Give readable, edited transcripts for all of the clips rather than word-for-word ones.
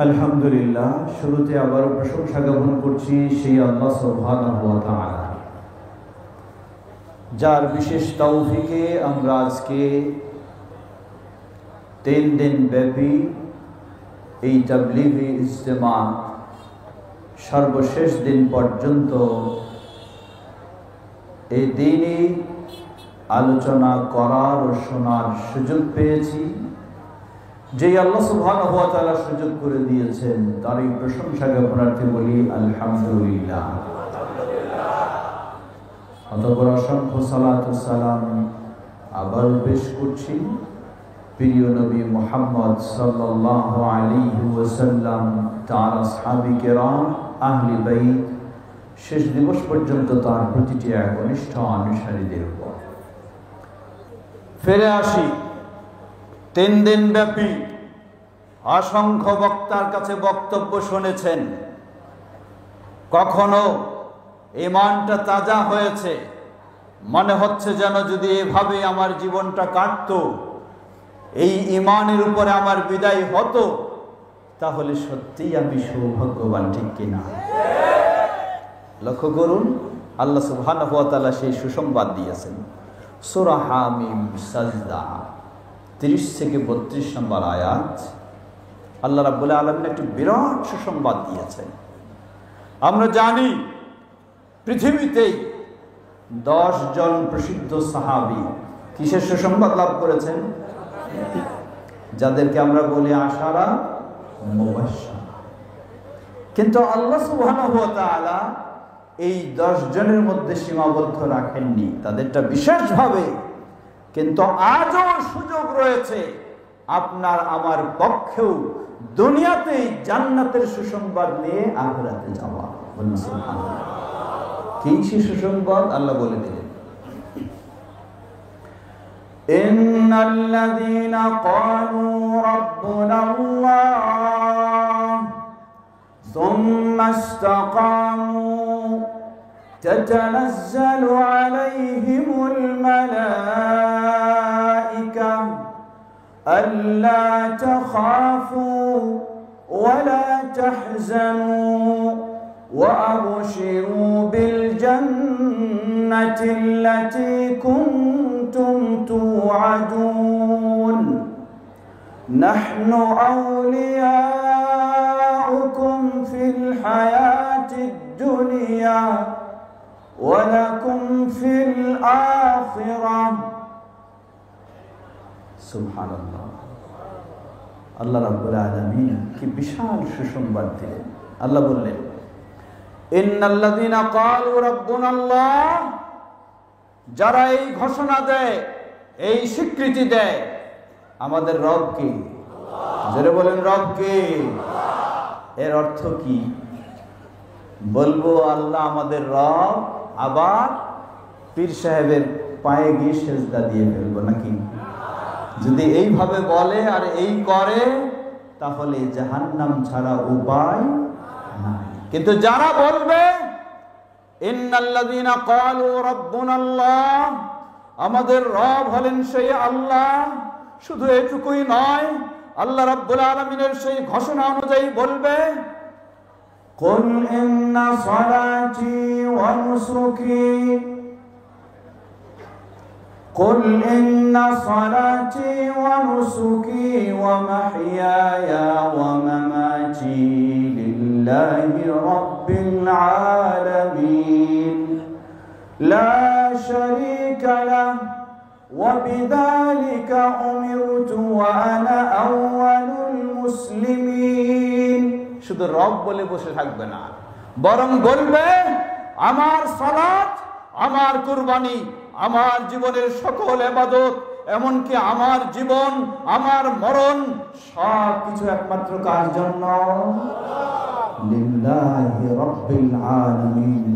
আলহামদুলিল্লাহ, শুরুতে আবার প্রশংসা জ্ঞাপন করছি সেই আল্লাহ সুবহানাহু ওয়া তাআলা, যার বিশেষ তৌফিকে আমরা আজকে 3 দিন ব্যাপী এই তাবলীগি ইজতেমা সর্বশেষ দিন পর্যন্ত এই দিনই আলোচনা করার ও শোনার সুযোগ পেয়েছি। যে আল্লাহ সুবহানাহু ওয়া তাআলা সুযোগ করে দিয়েছেন তারই প্রশংসা জ্ঞাপনার্থে বলি আলহামদুলিল্লাহ। অতঃপর অসংখ্য সালাত ও সালাম আবার পেশ করছি প্রিয় নবী মুহাম্মদ সাল্লাল্লাহু আলাইহি ওয়াসাল্লাম, তার আসহাবী কেরাম, আহলে বাইত, শেষ দিবস পর্যন্ত তার প্রতিটি একনিষ্ঠ অনুসারীদের উপর। ফিরে আসি 3 দিন ব্যাপী অসংখ্য বক্তার কাছে বক্তব্য শুনেছেন। কখনো ঈমানটা তাজা হয়েছে, মনে হচ্ছে যেন যদি এভাবে আমার জীবনটা কাটতো, এই ঈমানের উপরে আমার বিদায় হতো, তাহলে সত্যিই আমি সৌভাগ্যবান, ঠিক কিনা? লক্ষ্য করুন, আল্লাহ সুবহানাহু ওয়া তাআলা সেই সুসংবাদ দিয়েছেন। সূরা হামিম সাজদা 30 থেকে 32 নম্বর আয়াত। আল্লাহ রাব্বুল আলামিন একটি বিরাট সুসংবাদ দিয়েছেন। আমরা জানি পৃথিবীতেই 10 জন প্রসিদ্ধ সাহাবী কিসের সুসংবাদ লাভ করেছেন? যাদেরকে আমরা বলি আশারা মুবাশশারা। কিন্তু আল্লাহ সুবহানাহু ওয়া তাআলা এই 10 জনের মধ্যে সীমাবদ্ধ রাখেননি, তাদেরটা বিশেষভাবে। কিন্তু আজও সুযোগ রয়েছে আপনার আমার পক্ষেও দুনিয়াতেই জান্নাতের সুসংবাদ নিয়ে আখিরাতে যাওয়া। বলুন সুবহানাল্লাহ। কি সেই সুসংবাদ? আল্লাহ বলে দিলেন, ইন্নাল্লাযীনা ক্বালু রাব্বুনাল্লাহ সুম্মা ইসতাকামু تتنزل عليهم الملائكة ألا تخافوا ولا تحزنوا وأبشروا بالجنة التي كنتم توعدون نحن أولياؤكم في الحياة الدنيا ولكم في الآخرة সুবহানাল্লাহ। আল্লাহ রাব্বুল আলামিন কি বিশাল সুসংবাদ দিলেন। আল্লাহ বললেন, ইন্নাল্লাযীনা ক্বালু রাব্বুনাল্লাহ, যারা এই ঘোষণা দেয়, এই স্বীকৃতি দেয় আমাদের রব কে, যারা বলেন রব কে, এর অর্থ কি? বলবো আল্লাহ আমাদের রব, আবার পীর সাহেবের পায়ে গিয়ে সেজদা দিয়ে ফেলবো নাকি? যদি এইভাবে বলে আর এই করে, তাহলে জাহান্নাম ছাড়া উপায় নাই। কিন্তু যারা বলবে ইন্নাল্লাযীনা ক্বালু রাব্বুনাল্লাহ, আমাদের রব হলেন সেই আল্লাহ, শুধু এটুকুই নয়, আল্লাহ রাব্বুল আলামিনের সেই ঘোষণা অনুযায়ী বলবে, قل إن صلاتي ونسكي قل إن صلاتي ونسكي ومحياي ومماتي لله رب العالمين لا شريك له وبذلك أمرت وأنا أول المسلمين। শুধু রব বলে বসে থাকবে না, বরং বলবে আমার সালাত, আমার কুরবানি, আমার জীবনের সকল ইবাদত, এমনকি আমার জীবন, আমার মরণ, সব কিছু একমাত্র কার জন্য? লিল্লাহি রাব্বিল আলামিন।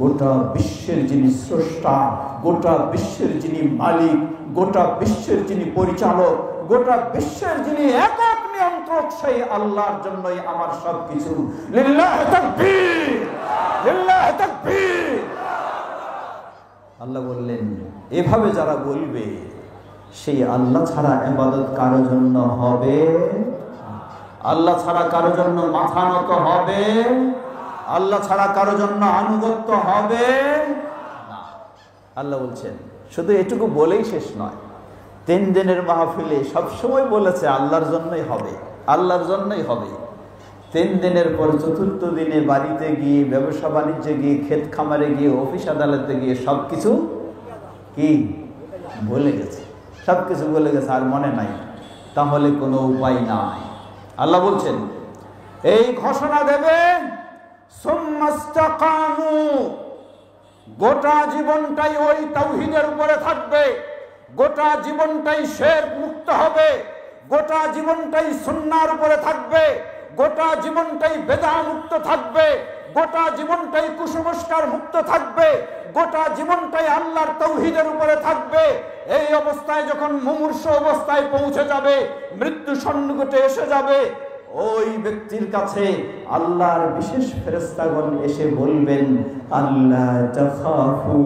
গোটা বিশ্বের যিনি স্রষ্টা, গোটা বিশ্বের যিনি মালিক, গোটা বিশ্বের যিনি পরিচালক, গোটা বিশ্বের যিনি একক নিয়ন্ত্রক, সেই আল্লাহর জন্যই আমার সবকিছু। লিল্লাহি তাকবীর, লিল্লাহি তাকবীর। আল্লাহ বললেন, এভাবে যারা বলবে সেই আল্লাহ ছাড়া ইবাদত কারো জন্য হবে আল্লাহ ছাড়া কারো জন্য মাথা নত হবে, আল্লাহ ছাড়া কারো জন্য আনুগত্য হবে না। আল্লাহ বলছেন, শুধু এটুকু বলেই শেষ নয়, 3 দিনের মাহফিলে সবসময় বলেছে আল্লাহর জন্যই হবে, আল্লাহর জন্যই হবে। 3 দিনের পর 4th দিনে বাড়িতে গিয়ে, ব্যবসা বাণিজ্যে গিয়ে, ক্ষেত খামারে গিয়ে, অফিস আদালতে গিয়ে সবকিছু কি বলে গেছে, সবকিছু বলে গেছে, আর মনে নাই। তাহলে কোনো উপায় নাই। আল্লাহ বলছেন এই ঘোষণা দেবে, সুম্মাস্তাকামু, গোটা জীবনটাই ওই তাওহীদের উপরে থাকবে, গোটা জীবনটাই শিরক মুক্ত হবে, গোটা জীবনটাই সুন্নাহর উপরে থাকবে, গোটা জীবনটাই বেদাত মুক্ত থাকবে, গোটা জীবনটাই কুসংস্কার মুক্ত থাকবে, গোটা জীবনটাই আল্লাহর তাওহীদের উপরে থাকবে। এই অবস্থায় যখন মুমূর্ষু অবস্থায় পৌঁছে যাবে, মৃত্যু সন্নিকটে এসে যাবে, ওই ব্যক্তির কাছে আল্লাহর বিশেষ ফেরেশতাগণ এসে বলবেন, আল্লাহ তাখাফু,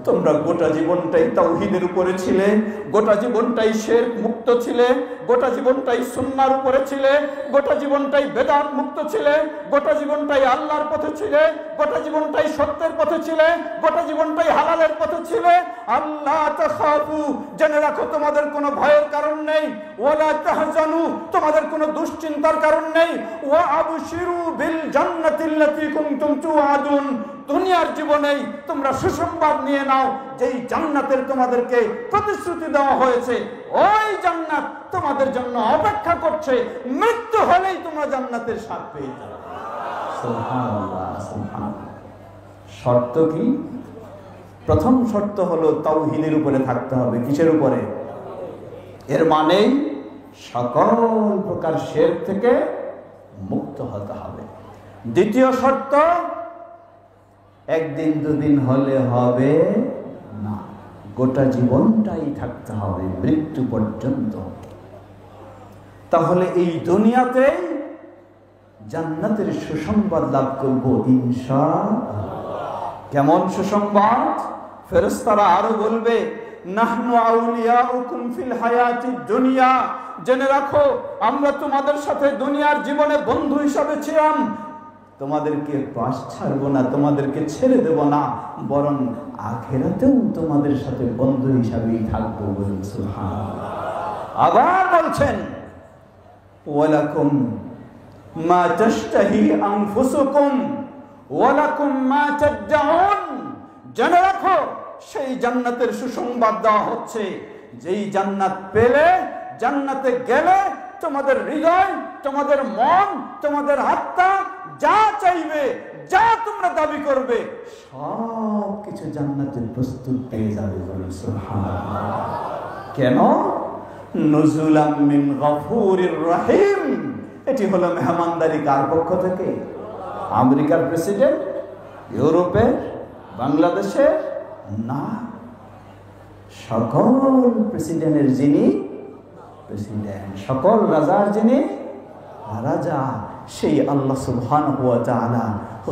তোমরা গোটা জীবনটাই তাওহীদের উপরে ছিলে, গোটা জীবনটাই শিরক মুক্ত ছিলে, গোটা জীবনটাই সুন্নাহর উপরে ছিলে, গোটা জীবনটাই বেদাত মুক্ত ছিলে, গোটা জীবনটাই আল্লাহর পথে ছিলে, গোটা জীবনটাই সত্যের পথে ছিলে, গোটা জীবনটাই হালালের পথে ছিলে। আল্লাহ তাখাফু, জেনে রাখো তোমাদের কোনো ভয়ের কারণ নেই, ওয়ালা তাহজানু, তোমাদের কোনো দুশ্চিন্তার কারণ নেই, ওয়া আবশিরু বিল জান্নাতিল্লাতী কুনতুম তুআদুন, দুনিয়ার জীবনেই তোমরা সুসংবাদ নিয়ে নাও, যেই জান্নাতের তোমাদেরকে প্রতিশ্রুতি দেওয়া হয়েছে, ওই জান্নাত তোমাদের জন্য অপেক্ষা করছে, মৃত্যু হলেই তোমরা জান্নাতের স্বাদ পেয়ে যাবে। সুবহানাল্লাহ, সুবহানাল্লাহ। শর্ত কি? প্রথম শর্ত হলো তাওহীদের উপরে থাকতে হবে। কিসের উপরে? এর মানে সকল প্রকার শিরক থেকে মুক্ত হতে হবে। দ্বিতীয় শর্ত, একদিন দুদিন হলে হবে না, গোটা জীবনটাই থাকতে হবে, মৃত্যু পর্যন্ত। তাহলে এই দুনিয়াতেই জান্নাতের সুসংবাদ লাভ করব ইনশাআল্লাহ। কেমন সুসংবাদ? ফেরেশতারা আরো বলবে, নাহনু আউলিয়াউকুম ফিল হায়াতিদ দুনিয়া, জেনে রাখো আমরা তোমাদের সাথে দুনিয়ার জীবনে বন্ধু হিসাবে ছিলাম, তোমাদেরকে পাশ ছাড়বো না, তোমাদেরকে ছেড়ে দেব না, বরং আখিরাতেও তোমাদের সাথে বন্ধু হিসাবেই থাকবো। বলুন সুবহানাল্লাহ। আবার বলছেন, ওয়ালাকুম মা তাশতাহি আনফুসুকুম ওয়ালাকুম মা তাদউন, জেনে রাখো সেই জান্নাতের সুসংবাদ দেওয়া হচ্ছে, যেই জান্নাত পেলে, জান্নাতে গেলে তোমাদের হৃদয়, তোমাদের মন, তোমাদের আত্মা যা চাইবে, যা তোমরা দাবি করবে, সব কিছু জান্নাতের প্রস্তুত পেয়ে যাবে। বলুন সুবহানাল্লাহ। কেন? নুজুলাম মিন গফুরির রহিম। এটি হলো মেহমানদারি কার পক্ষ থেকে? আমেরিকার প্রেসিডেন্ট, ইউরোপের, বাংলাদেশের না, সকল প্রেসিডেন্টের যিনি প্রেসিডেন্ট, সকল রাজার যিনি রাজা, সেই আল্লাহ সুবহানাহু ওয়া তাআলা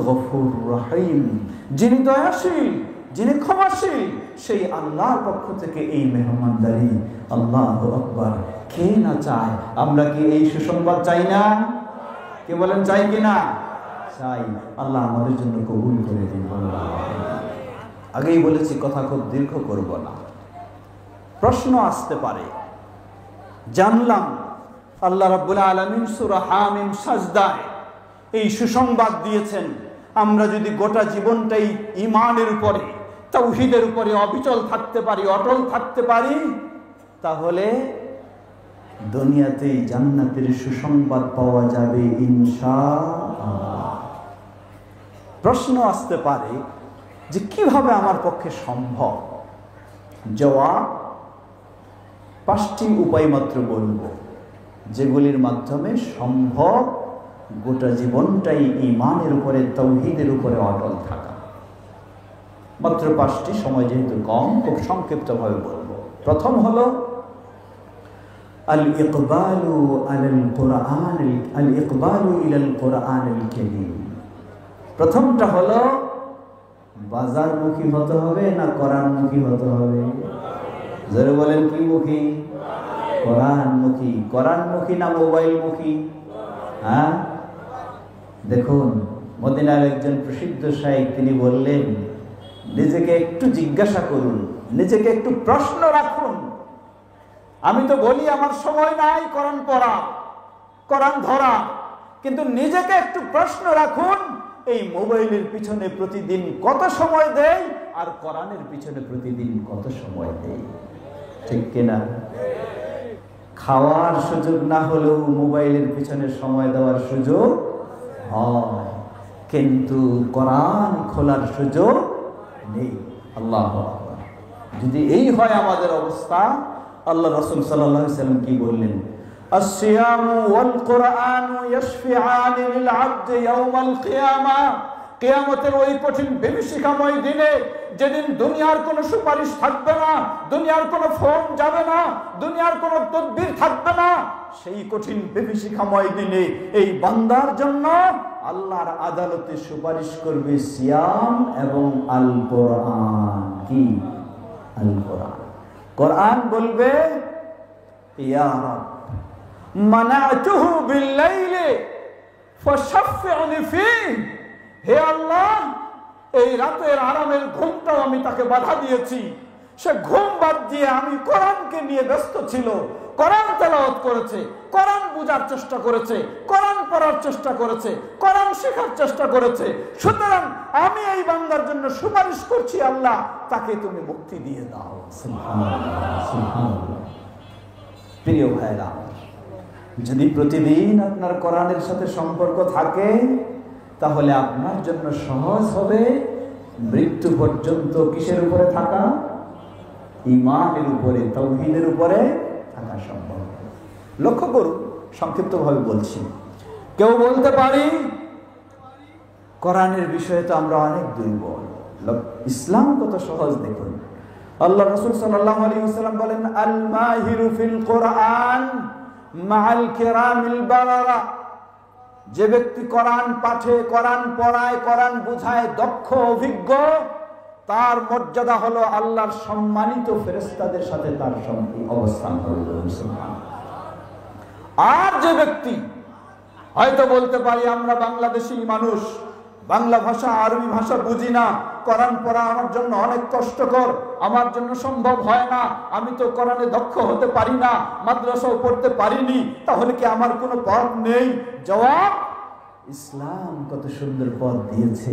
গফুর রহিম, যিনি দয়াশীল, যিনি ক্ষমাশীল, সেই আল্লাহর পক্ষ থেকে এই মেহমানদারি। আল্লাহু আকবার। কে না চায়? আমরা কি এই সুসংবাদ চাই না? কে বলেন চাই কিনা? চাই। আল্লাহ আমাদের জন্য কবুল করে দিন। আগেই বলেছি, কথা খুব দীর্ঘ করব না। প্রশ্ন আসতে পারে, জানলাম আল্লাহ রাব্বুল আলামিন সূরা হামিম সাজদায় এই সুসংবাদ দিয়েছেন, আমরা যদি গোটা জীবনটাই ঈমানের উপরে, তাওহীদের উপরে অবিচল থাকতে পারি, অটল থাকতে পারি, তাহলে দুনিয়াতেই জান্নাতের সুসংবাদ পাওয়া যাবে ইনশাআল্লাহ। প্রশ্ন আসতে পারে যে কিভাবে আমার পক্ষে সম্ভব? জবাব, 5টি উপায় মাত্র বলবো, যেগুলির মাধ্যমে সম্ভব গোটা জীবনটাই ঈমানের উপরে, তাওহীদের উপরে অটল থাকা। মাত্র 5টি, সময় যেহেতু কম, খুব সংক্ষিপ্তভাবে বলবো। প্রথম হলো আল ইকবালু আলাল কুরআন, আল ইকবালু ইলাল কুরআনিল কারীম। প্রথমটা হলো বাজারমুখী হতে হবে না কোরআনমুখী হতে হবে? যারা বলেন কি মুখী? কোরআনমুখী। কোরআনমুখী না মোবাইলমুখী? হ্যাঁ, দেখুন মদিনার একজন প্রসিদ্ধ শাইখ তিনি বললেন, নিজেকে একটু জিজ্ঞাসা করুন, নিজেকে একটু প্রশ্ন রাখুন। আমি তো বলি আমার সময় নাই কোরআন পড়া, কোরআন ধরা, কিন্তু নিজেকে একটু প্রশ্ন রাখুন, এই মোবাইলের পিছনে প্রতিদিন কত সময় দেয় আর কোরআনের পিছনে প্রতিদিন কত সময় দেয়, ঠিক কিনা? খাওয়ার সুযোগ না হলেও মোবাইলের পিছনে সময় দেওয়ার সুযোগ হয়, কিন্তু কোরআন খোলার সুযোগ নেই। আল্লাহু আকবার। যদি এই হয় আমাদের অবস্থা, আল্লাহ রাসূল সাল্লাল্লাহু আলাইহি ওয়াসাল্লাম কি বললেন? আসসিয়ামু ওয়াল কুরআনু ইয়াশফিআনি লিল আবদি ইয়াওমাল কিয়ামা। কিয়ামতের ওই কঠিন বিভীষিকাময় দিনে, যেদিন দুনিয়ার কোনো সুপারিশ থাকবে না, দুনিয়ার কোনো ফোন যাবে না, দুনিয়ার কোনো তদবির থাকবে না, সেই কঠিন বিভীষিকাময় দিনে এই বান্দার জন্য আল্লাহর আদালতে সুপারিশ করবে সিয়াম এবং আল কোরআন। কি? আল কোরআন। কোরআন বলবে, ইয়া রাব মানাতুহু বিল লাইলি ফাশফি'নি ফীহি। হে আল্লাহ, এই রাতের আরামের ঘুমটাও আমি তাকে বাধা দিয়েছি, সে ঘুম বাদ দিয়ে আমি কোরআনকে নিয়ে ব্যস্ত ছিল, কোরআন তেলাওয়াত করেছে, কোরআন বোঝার চেষ্টা করেছে, কোরআন পড়ার চেষ্টা করেছে, কোরআন শেখার চেষ্টা করেছে। সুতরাং আমি এই বান্দার জন্য সুপারিশ করছি, আল্লাহ তাকে তুমি মুক্তি দিয়ে দাও। সুবহানাল্লাহ, সুবহানাল্লাহ। প্রিয় ভাইরা, যদি প্রতিদিন আপনার কোরআনের সাথে সম্পর্ক থাকে, তাহলে আপনার জন্য সহজ হবে মৃত্যু পর্যন্ত কিসের উপরে থাকা? ঈমানের উপরে, তাওহীদের উপরে থাকা সম্ভব। লক্ষ্য করুন, সংক্ষিপ্তভাবে বলছি। কেউ বলতে পারি কোরআনের বিষয়ে তো আমরা অনেক দুর্বল, ইসলাম কত সহজ। দেখুন আল্লাহ রাসূল সাল্লাল্লাহু আলাইহি ওয়াসাল্লাম বলেন, আল মাহিরু ফিল কোরআন মাআল কিরামিল বারারা। যে ব্যক্তি কোরআন পাঠে, কোরআন পড়ায়, কোরআন বুঝায় দক্ষ, অভিজ্ঞ, তার মর্যাদা হলো আল্লাহর সম্মানিত ফেরেশতাদের সাথে তার অবস্থান করবে। আর যে ব্যক্তি, হয়তো বলতে পারি আমরা বাংলাদেশী মানুষ, বাংলা ভাষা আরবি ভাষা বুঝি না, কোরআন পড়া আমার জন্য অনেক কষ্টকর, আমার জন্য সম্ভব হয় না, আমি তো কোরআনে দক্ষ হতে পারি না, মাদ্রাসাও পড়তে পারিনি, তাহলে কি আমার কোনো পথ নেই? জবাব, ইসলাম কত সুন্দর পথ দিয়েছে।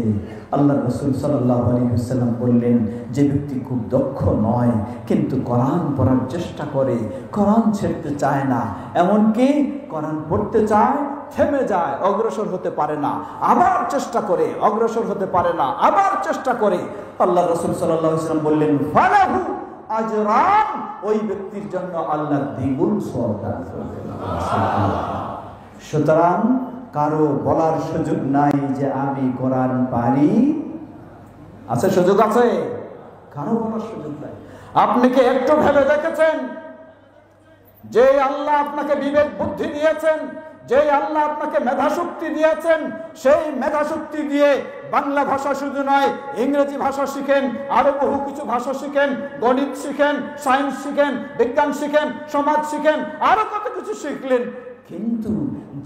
আল্লাহ রাসূল সাল্লাল্লাহু আলাইহি ওয়াসাল্লাম বললেন, যে ব্যক্তি খুব দক্ষ নয় কিন্তু কোরআন পড়ার চেষ্টা করে, কোরআন ছেড়তে চায় না, এমনকি কোরআন পড়তে চায়, থেমে যায়, অগ্রসর হতে পারে না, আবার চেষ্টা করে, অগ্রসর হতে পারে না, আবার চেষ্টা করে, আল্লাহ রাসূল সাল্লাল্লাহু আলাইহি ওয়াসাল্লাম বললেন, ফালাহু আজরান। ওই ব্যক্তির জন্য আল্লাহ দ্বিগুণ সওয়াব দান করবেন। সুতরাং কারো বলার সুযোগ নাই যে আমি কোরআন পারি। আছে? সুযোগ আছে? কারো বলার সুযোগ নাই। আপনি কি একটু ভেবে দেখেছেন যে আল্লাহ আপনাকে বিবেক বুদ্ধি দিয়েছেন, যে আল্লাহ আপনাকে মেধা শক্তি দিয়েছেন, সেই মেধা শক্তি দিয়ে বাংলা ভাষা শুধু নয়, ইংরেজি ভাষা শিখেন, আরো বহু কিছু ভাষা শিখেন, গণিত শিখেন, সায়েন্স শিখেন, বিজ্ঞান শিখেন, সমাজ শিখেন, আরো কত কিছু শিখলেন, কিন্তু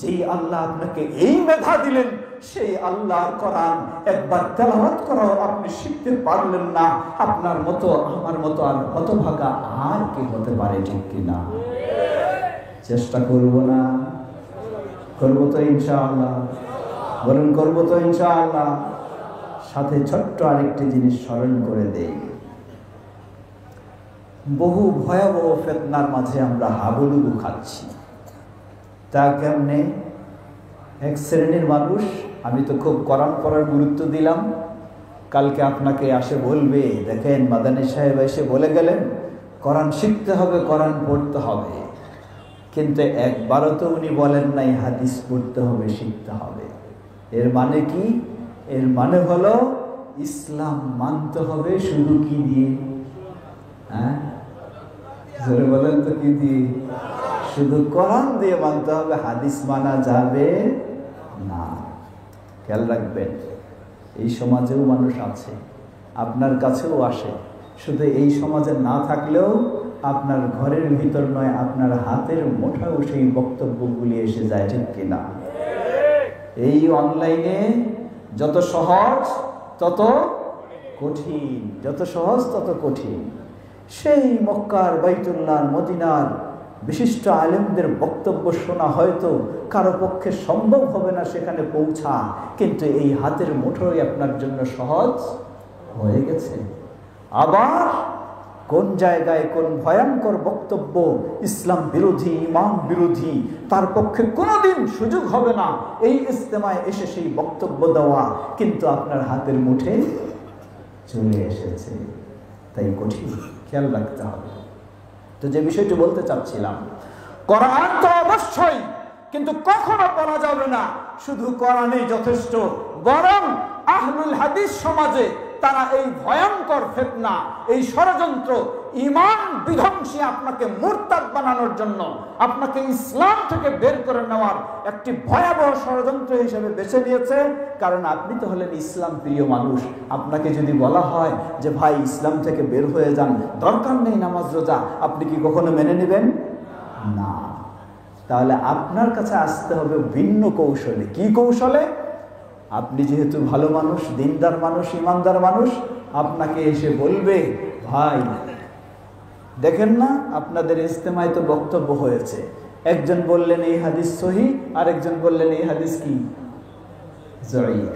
যেই আল্লাহ আপনাকে এই মেধা দিলেন, সেই আল্লাহর কোরআন একবার তেলাওয়াত করাও আপনি শিখতে পারলেন না, আপনার মতো আমার মতো আর হতভাগা আর কি হতে পারে? ঠিক কিনা? চেষ্টা করব না? করবো তো ইনশাআল্লাহ। বলুন, করবো তো ইনশাআল্লাহ। সাথে ছোট্ট আরেকটি জিনিস স্মরণ করে দেই, বহু ভয়াবহ ফিতনার মাঝে আমরা হাবুডুবু খাচ্ছি। তা কেমনে? এক শ্রেণীর মানুষ, আমি তো খুব কোরআন পড়ার গুরুত্ব দিলাম, কালকে আপনাকে আসে বলবে, দেখেন মাদানী সাহেব এসে বলে গেলেন কোরআন শিখতে হবে, কোরআন পড়তে হবে, কিন্তু একবারও তো উনি বলেন নাই হাদিস পড়তে হবে, শিখতে হবে। এর মানে কি? এর মানে হলো ইসলাম মানতে হবে শুধু কি দিয়ে? হ্যাঁ, জোরে বলেন তো, কি দিয়ে? শুধু কোরআন দিয়ে মানতে হবে, হাদিস মানা যাবে না। খেয়াল রাখবেন, এই সমাজেও মানুষ আছে, আপনার কাছেও আসে, শুধু এই সমাজে না থাকলেও আপনার ঘরের ভিতর নয়, আপনার হাতের মুঠাও সেই বক্তব্যগুলি এসে যায়। ঠিক কিনা? এই অনলাইনে যত সহজ তত কঠিন, যত সহজ তত কঠিন। সেই মক্কার, বাইতুল্লাহ, মদিনার বিশিষ্ট আলেমদের বক্তব্য শোনা হয়তো কারো পক্ষে সম্ভব হবে না সেখানে পৌঁছা, কিন্তু এই হাতের মুঠোয় আপনার জন্য সহজ হয়ে গেছে। আবার কোন জায়গায় কোন ভয়ঙ্কর বক্তব্য ইসলাম বিরোধী, ইমান বিরোধী, তার পক্ষে কোনোদিন সুযোগ হবে না এই ইজতেমায় এসে সেই বক্তব্য দেওয়া, কিন্তু আপনার হাতের মুঠে চলে এসেছে। তাই কঠিন, খেয়াল রাখতে হবে। তো যে বিষয়টি বলতে চাচ্ছিলাম, কোরআন তো অবশ্যই, কিন্তু কখনো বলা যাবে না শুধু কোরআনই যথেষ্ট, বরং আহলুল হাদিস সমাজে তারা এই ভয়ঙ্কর ফিতনা, এই ষড়যন্ত্র, ঈমান বিধ্বংসী আপনাকে মুরতাদ বানানোর জন্য, আপনাকে ইসলাম থেকে বের করে নেওয়ার একটি ভয়াবহ ষড়যন্ত্র হিসেবে বেছে নিয়েছে। কারণ আপনি তো হলেন ইসলাম প্রিয় মানুষ। আপনাকে যদি বলা হয় যে ভাই ইসলাম থেকে বের হয়ে যান, দরকার নেই নামাজ রোজা, আপনি কি কখনো মেনে নেবেন? না। তাহলে আপনার কাছে আসতে হবে ভিন্ন কৌশলে। কি কৌশলে? আপনি যেহেতু ভালো মানুষ, দিনদার মানুষ, ইমানদার মানুষ, আপনাকে এসে বলবে, ভাই দেখেন না আপনাদের ইজতেমায় তো বক্তব্য হয়েছে, একজন বললেন এই হাদিস সহিহ, আরেকজন বললেন এই হাদিস কি জয়ীফ,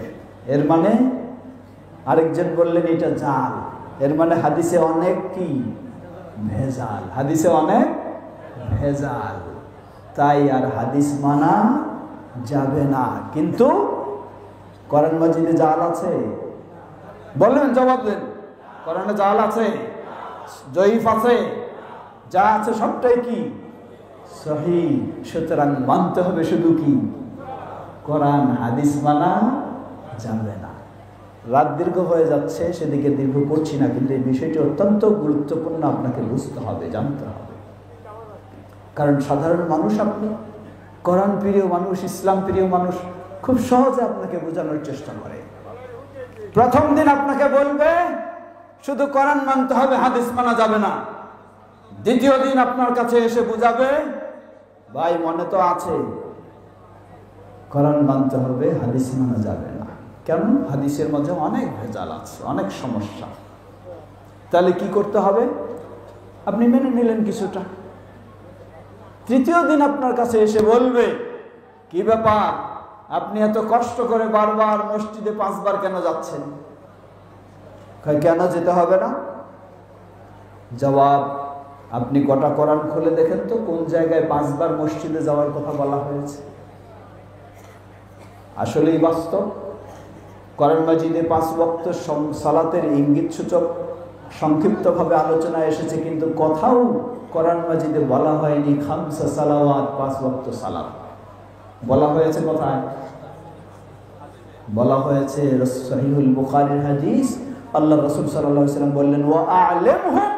এর মানে আরেকজন বললেন এটা জাল, এর মানে হাদিসে অনেক কি ভেজাল, হাদিসে অনেক ভেজাল, তাই আর হাদিস মানা যাবে না। কিন্তু কোরআন মাজিদে জাল আছে? বললেন, জবাব দেন। কোরআনে জাল আছে, জয়ীফ আছে, যা আছে সবটাই কি সহিহ। সুতরাং মানতে হবে শুধু কি কোরআন, হাদিস মানা যাবে না। রাত দীর্ঘ হয়ে যাচ্ছে, সেদিকে দীর্ঘ করছি না, কিন্তু এই বিষয়টি অত্যন্ত গুরুত্বপূর্ণ, আপনাকে বুঝতে হবে, জানতে হবে। কারণ সাধারণ মানুষ আপনি, কোরআন প্রিয় মানুষ, ইসলাম প্রিয় মানুষ, খুব সহজে আপনাকে বোঝানোর চেষ্টা করে। প্রথম দিন আপনাকে বলবে শুধু কোরআন মানতে হবে, হাদিস মানা যাবে না। দ্বিতীয় দিন আপনার কাছে এসে বুঝাবে, ভাই মনে তো আছে কোরআন মানতে হবে, হাদিস মানা যাবে না। কেন? হাদিসের মধ্যে অনেক ভেজাল আছে, অনেক সমস্যা। তাহলে কি করতে হবে? আপনি মেনে নিলেন কিছুটা। তৃতীয় দিন আপনার কাছে এসে বলবে, কি ব্যাপার, আপনি এত কষ্ট করে বারবার মসজিদে 5 বার কেন যাচ্ছেন? কেন যেতে হবে না? জবাব, আপনি গোটা কোরআন খুলে দেখেন তো কোন জায়গায় 5 বার মসজিদে যাওয়ার কথা বলা হয়েছে। আসলেই বাস্তব, কোরআন মাজিদে 5 ওয়াক্ত সালাতের ইঙ্গিত সূচক সংক্ষিপ্তভাবে আলোচনা এসেছে, কিন্তু কোথাও কোরআন মাজিদে বলা হয়নি খামসা সালাওয়াত, 5 ওয়াক্ত সালাত। বলা হয়েছে কোথায়? বলা হয়েছে সহিহুল বুখারীর হাদিস, আল্লাহ রাসূল সাল্লাল্লাহু আলাইহি ওয়াসাল্লাম বললেন, ওয়া আ'লামহুম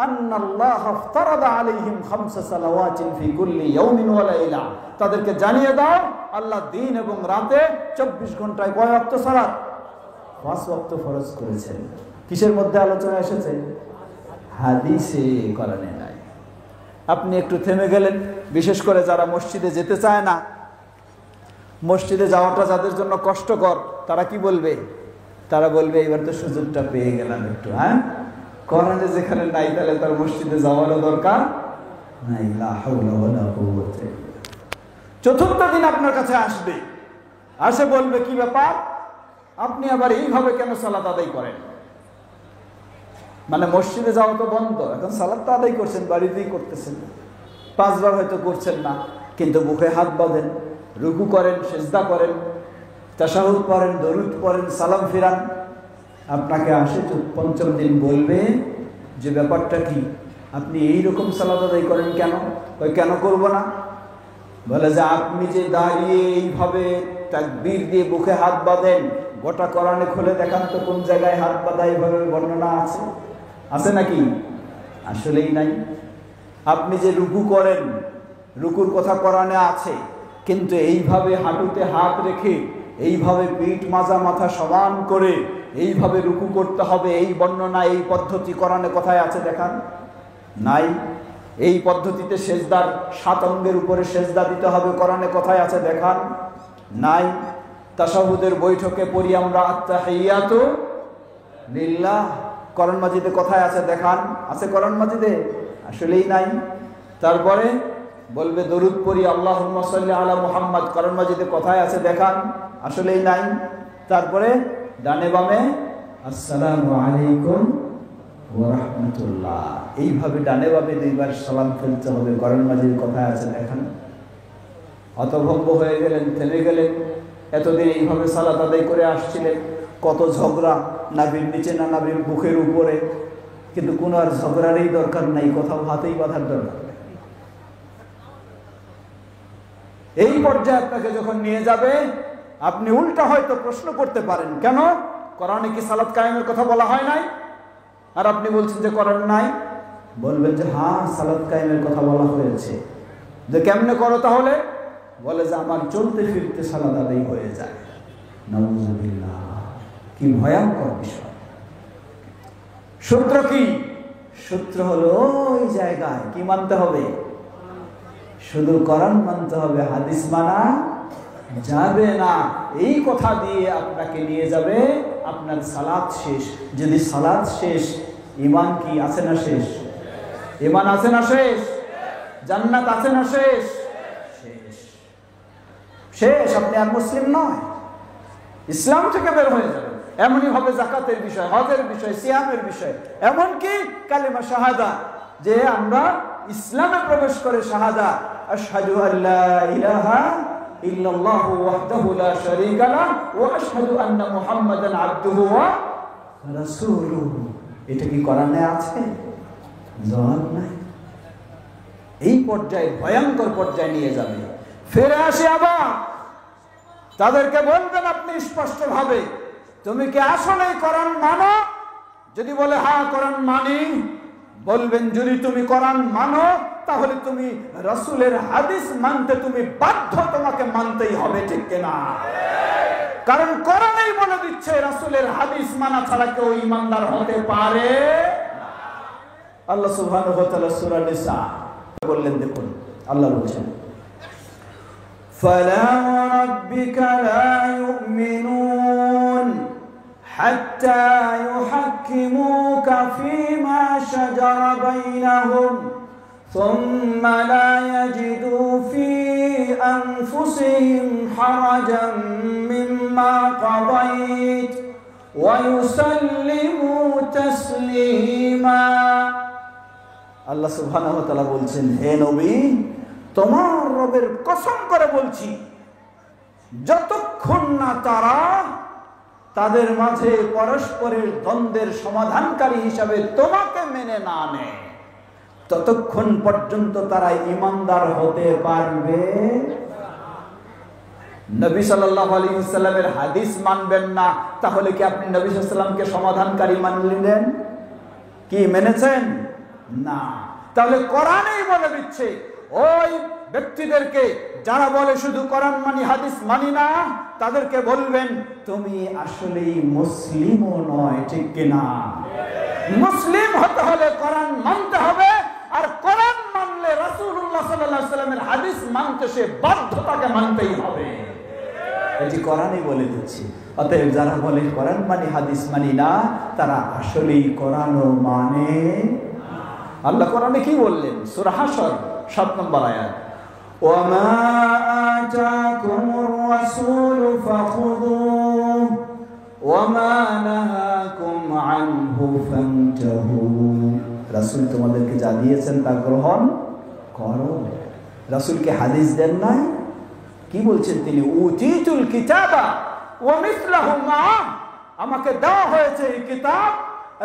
আন্নাল্লাহা ইফতারাদা আলাইহিম খামসা সালাওয়াতিন ফি কুল্লি ইয়াউমিন ওয়া লাইলা। তাদেরকে জানিয়ে দাও আল্লাহ দিন এবং রাতে 24 ঘন্টায় কয় ওয়াক্ত সালাত? 5 ওয়াক্ত ফরজ করেছেন। কিসের মধ্যে আলোচনা এসেছে? হাদিসে, কোরআনে নাই। আপনি একটু থেমে গেলেন। বিশেষ করে যারা মসজিদে যেতে চায় না, মসজিদে যাওয়াটা যাদের জন্য কষ্টকর, তারা কি বলবে? তারা বলবে এবার তো সুযোগটা পেয়ে গেলাম একটু, হ্যাঁ, কোরআনে যেখানে নাই তাহলে তার মসজিদে যাওয়ারও দরকার নাই। লা হাওলা ওয়ালা কুওয়াতা ইল্লা বিল্লাহ। চতুর্থ দিন আপনার কাছে আসবে, আসে বলবে, কি ব্যাপার, আপনি আবার এইভাবে কেন সালাত আদায় করেন? মানে মসজিদে যাওয়া তো বন্ধ, এখন সালাত তো আদায় করছেন, বাড়িতেই করতেছেন, 5 বার হয়তো করছেন না, কিন্তু বুকে হাত বাঁধেন, রুকু করেন, সিজদা করেন, তাশাহুদ পড়েন, দরুদ পড়েন, সালাম ফিরান। আপনাকে আসে পঞ্চম দিন বলবে যে ব্যাপারটা কি, আপনি এইরকম সালাত আদায় করেন কেন? ওই কেন করব না? বলে যে আপনি যে দাঁড়িয়ে এইভাবে তাকবীর দিয়ে বুকে হাত বাঁধেন, গোটা কোরআনে খুলে দেখান তো কোন জায়গায় হাত বাঁধা এইভাবে বর্ণনা আছে? আছে নাকি? আসলেই নাই। আপনি যে রুকু করেন, রুকুর কথা কোরআনে আছে, কিন্তু এইভাবে হাঁটুতে হাত রেখে, এইভাবে পিঠ মাজা মাথা সমান করে এইভাবে রুকু করতে হবে, এই বর্ণনা, এই পদ্ধতি কোরআনে কোথায় আছে দেখান? নাই। এই পদ্ধতিতে সেজদার 7 অঙ্গের উপরে সেজদা দিতে হবে, কোরআনে কোথায় আছে দেখান? নাই। তাশাহুদের বৈঠকে পড়ি আমরা আত্তাহিয়াতু লিল্লাহ। কোরআন মাজিদে কোথায় আছে দেখান? আছে কোরআন মাজিদে? আসলেই নাই। তারপরে বলবে দরুদ পড়ি আল্লাহুম্মা সাল্লি আলা মুহাম্মদ, কোরআন মাজিদে কোথায় আছে দেখান? আসলেই নাই। তারপরে ডানে বামে আসসালামু আলাইকুম ওয়া রাহমাতুল্লাহ, এইভাবে ডানে বামে দুইবার সালাম ফেলতে হবে। কোরআন মাজিদে কোথায় আছে দেখান? হতভম্ব হয়ে গেলেন, থেমে গেলেন। এতদিন এইভাবে সালাত আদায় করে আসছিলেন, কত ঝগড়া, নাভির নিচে না নাভির বুকের উপরে, কিন্তু কোনো আর ঝগড়ারই দরকার নাই, কোথাও হাতেই বাঁধার দরকার নেই। এই পর্যায়ে আপনাকে যখন নিয়ে যাবে, আপনি উল্টা হয়তো প্রশ্ন করতে পারেন, কেন কোরআনে কি সালাত কায়েমের কথা বলা হয় নাই? আর আপনি বলছেন যে কোরআন নাই। বলবেন যে হ্যাঁ, সালাত কায়েমের কথা বলা হয়েছে। যে কেমনে করো তাহলে? বলে যে আমার চলতে ফিরতে সালাত আদায় হয়ে যায়। নাউযুবিল্লাহ, কি ভয়ঙ্কর বিষয়। সূত্র কি? সূত্র হলো ওই জায়গায় কি মানতে হবে? শুধু কোরআন মানতে হবে, হাদিস মানা যাবে না। এই কথা দিয়ে আপনাকে নিয়ে যাবে, আপনার সালাত শেষ। যদি সালাত শেষ, ঈমান কি আছে না শেষ? ঈমান আছে না শেষ? জান্নাত আছে না শেষ? শেষ শেষ। আপনি আর মুসলিম নয়, ইসলাম থেকে বের হয়ে যাবেন। এমনই হবে যাকাতের বিষয়, হজের বিষয়, সিয়ামের বিষয়, এমনকি কালিমা শাহাদা, যে আমরা ইসলামে প্রবেশ করে শাহাদা আশহাদু আল্লা ইলাহা ইল্লাল্লাহু ওয়াহদাহু লা শারীকা লাহু ওয়া আশহাদু আন্না মুহাম্মাদান আবদুহু ওয়া রাসূলুহু, এটা কি কোরআনে আছে? জবাব নাই। এই পর্যায়ে, ভয়ঙ্কর পর্যায়ে নিয়ে যাবে। ফিরে আসি আবার, তাদেরকে বলবেন আপনি স্পষ্টভাবে, তুমি কি আসলে কোরআন মানো? যদি বলে হ্যাঁ কোরআন মানি, বলবেন যদি তুমি কোরআন মানো তাহলে তুমি রাসূলের হাদিস মানতে তুমি বাধ্য, তোমাকে মানতেই হবে, ঠিক কিনা? কারণ কোরআনই বলে দিচ্ছে রাসূলের হাদিস মানা ছাড়া কেউ ঈমানদার হতে পারে না। আল্লাহ সুবহানাহু ওয়া তাআলা সূরা নিসা বললেন, দেখুন আল্লাহ বলছেন ফালা রাব্বিকা লা ইউমিনুন হাত্তা ইউহাক্কিমুকা ফীমা শাজারা বাইনাহুম সুম্মা লা ইয়াজিদু ফী আনফুসিহিম হারাজান মিম্মা কাদাইত ওয়া ইউসাল্লিমু তাসলিমা। আল্লাহ সুবহানাহু ওয়া তাআলা বলছেন, হে নবী, তোমার রবের কসম করে বলছি, যতক্ষণ না তারা তাদের মাঝে পরস্পরের দ্বন্দ্বের সমাধানকারী হিসাবে তোমাকে মেনে না নেয়, ততক্ষণ পর্যন্ত তারা ঈমানদার হতে পারবে। নবী সাল্লাল্লাহু আলাইহি ওয়াসাল্লামের হাদিস মানবেন না, তাহলে কি আপনি নবী সাল্লাল্লাহু আলাইহি ওয়াসাল্লামকে সমাধানকারী মানলেন? কি মেনেছেন? না। তাহলে কোরআনই বলে দিচ্ছে ওই ব্যক্তিদেরকে যারা বলে শুধু কোরআন মানি হাদিস মানি না, তাদেরকে বলবেন তুমি আসলেই মুসলিমও নয়, ঠিক কিনা? মুসলিম হতে হলে কোরআন মানতে হবে, আর কোরআন মানলে রাসূলুল্লাহ সাল্লাল্লাহু আলাইহি ওয়াসাল্লামের হাদিস মানতে সে বাধ্যতাকে মানতেই হবে। এটি কোরআনই বলে দিচ্ছে। অতএব যারা বলে কোরআন মানি হাদিস মানি না, তারা আসলেই কোরআনও মানে। আল্লাহ কোরআনে কি বললেন? সূরা হাশর ৭ নম্বর আয়াত, ওয়ামা আতাকুমুর রাসূলু ফাখুযুহু ওয়ামা নাহাকুম আনহু ফান্তাহু। রাসূল তোমাদেরকে যা দিয়েছেন তা গ্রহণ করো। রাসূলকে হাদিস দেন নাই? কি বলছেন তিনি? উতিতুল কিতাবা ওয়া মিসলাহু মাআ, আমাকে দেওয়া হয়েছে এই কিতাব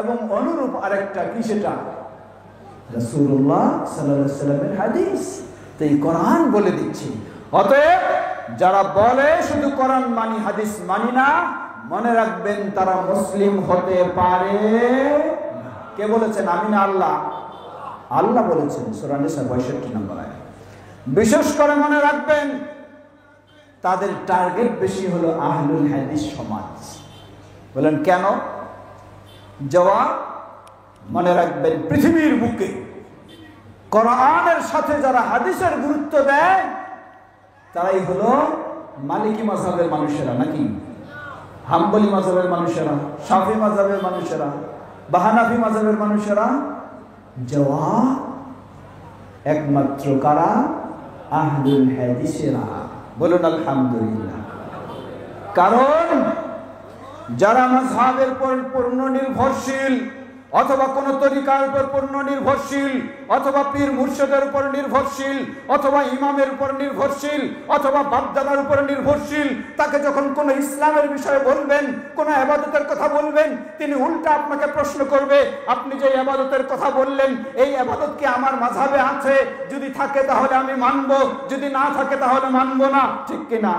এবং অনুরূপ আরেকটা, কি সেটা? রাসূলুল্লাহ সাল্লাল্লাহু আলাইহি ওয়াসাল্লামের হাদিস। তো এই কোরআন বলে দিচ্ছি। অতএব যারা বলে শুধু কোরআন মানি হাদিস মানি না, মনে রাখবেন তারা মুসলিম হতে পারে। কে বলেছেন? আমি না আল্লাহ? আল্লাহ বলেছেন সূরা নিসা ৬২ নম্বর আয়াত। বিশেষ করে মনে রাখবেন তাদের টার্গেট বেশি হলো আহলুল হাদিস সমাজ। বলেন কেন? জবাব মনে রাখবেন, পৃথিবীর বুকে কোরআনের সাথে যারা হাদিসের গুরুত্ব দেয় তারাই হলো মালিকি মাযহাবের মানুষেরা নাকি হাম্বলি মাযহাবের মানুষেরা, শাফি মাযহাবের মানুষেরা বা হানাফি মাযহাবের মানুষেরা? জবাব একমাত্র কারা? আহলুল হাদিসেরা। বলুন আলহামদুলিল্লাহ। কারণ যারা মাযহাবের উপর পূর্ণ নির্ভরশীল, অথবা কোন তরিকার উপর পূর্ণ নির্ভরশীল, অথবা পীর মুর্শিদের উপর নির্ভরশীল, অথবা ইমামের উপর নির্ভরশীল, অথবা বাপদাদার উপর নির্ভরশীল, তাকে যখন কোন ইসলামের বিষয়ে বলবেন, কোন ইবাদতের কথা বলবেন, তিনি উল্টা আপনাকে প্রশ্ন করবে, আপনি যে ইবাদতের কথা বললেন, এই ইবাদত কি আমার মাযহাবে আছে? যদি থাকে তাহলে আমি মানব, যদি না থাকে তাহলে মানব না। ঠিক কিনা?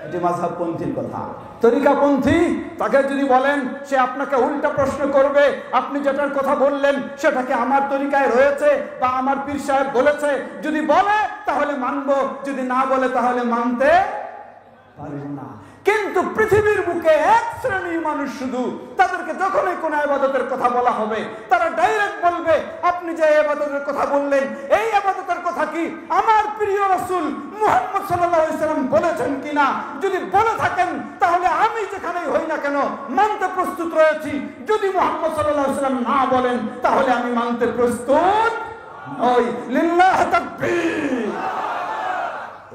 এটি মাযহাবপন্থীর কথা। তরিকাপন্থী, তাকে যদি বলেন, সে আপনাকে উল্টা প্রশ্ন করবে, আপনি যেটার কথা বললেন সেটা কি আমার তরিকায় রয়েছে বা আমার পীর সাহেব বলেছে? যদি বলে তাহলে মানব, যদি না বলে তাহলে মানতে পারব না। কিন্তু পৃথিবীর বুকে এক শ্রেণীর মানুষ শুধু, তাদেরকে যখনই কোন ইবাদতের কথা বলা হবে তারা ডাইরেক্ট বলবে, আপনি যে ইবাদতের কথা বললেন, এই ইবাদতের কথা কি আমার প্রিয় রাসূল মুহাম্মদ সাল্লাল্লাহু আলাইহি ওয়াসাল্লাম বলেছেন কিনা? যদি বলে থাকেন তাহলে আমি যেখানেই হই না কেন মানতে প্রস্তুত রয়েছি। যদি মুহাম্মদ সাল্লাল্লাহু আলাইহি ওয়াসাল্লাম না বলেন তাহলে আমি মানতে প্রস্তুত নই। লিল্লাহ তাকবীর।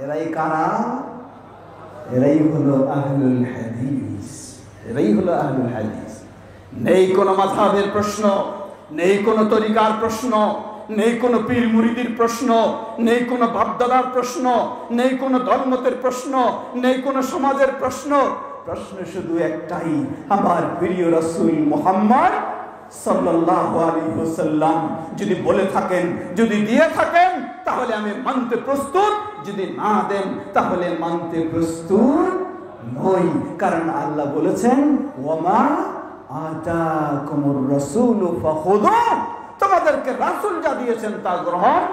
এরাই কারা? এরাই হলো আহলুল হাদিস। এরাই হলো আহলুল হাদিস। নেই কোনো মাযহাবের প্রশ্ন, নেই কোনো তরিকার প্রশ্ন, নেই কোনো পীর মুরিদির প্রশ্ন, নেই কোনো বাপদাদার প্রশ্ন, নেই কোনো ধর্মতের প্রশ্ন, নেই কোনো সমাজের প্রশ্ন। প্রশ্ন শুধু একটাই, আমার প্রিয় রাসূল মুহাম্মদ সাল্লাল্লাহু আলাইহি ওয়াসাল্লাম যদি বলে থাকেন, যদি দিয়ে থাকেন তাহলে আমি মানতে প্রস্তুত, যদি না দেন তাহলে মানতে প্রস্তুত নই। কারণ আল্লাহ বলেছেন, ওয়ামা আতাকুমুর রাসূলু ফাখুযু, তোমাদেরকে রাসূল যা দিয়েছেন তা গ্রহণ